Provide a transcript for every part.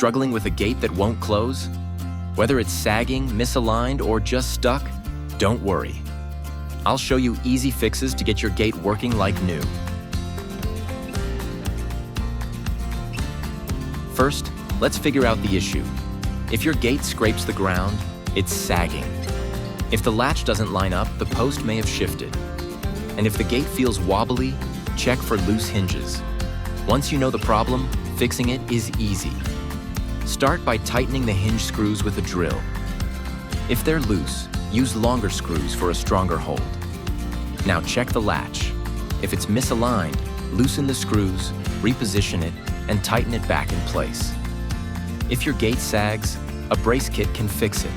Struggling with a gate that won't close? Whether it's sagging, misaligned, or just stuck, don't worry. I'll show you easy fixes to get your gate working like new. First, let's figure out the issue. If your gate scrapes the ground, it's sagging. If the latch doesn't line up, the post may have shifted. And if the gate feels wobbly, check for loose hinges. Once you know the problem, fixing it is easy. Start by tightening the hinge screws with a drill. If they're loose, use longer screws for a stronger hold. Now check the latch. If it's misaligned, loosen the screws, reposition it, and tighten it back in place. If your gate sags, a brace kit can fix it.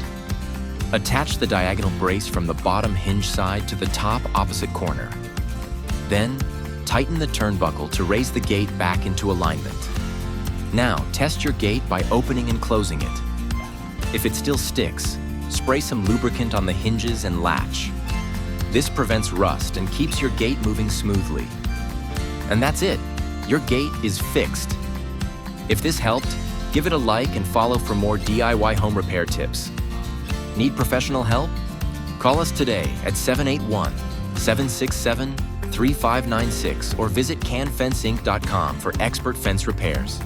Attach the diagonal brace from the bottom hinge side to the top opposite corner. Then, tighten the turnbuckle to raise the gate back into alignment. Now, test your gate by opening and closing it. If it still sticks, spray some lubricant on the hinges and latch. This prevents rust and keeps your gate moving smoothly. And that's it. Your gate is fixed. If this helped, give it a like and follow for more DIY home repair tips. Need professional help? Call us today at 781-767-3596 or visit caanfenceinc.com for expert fence repairs.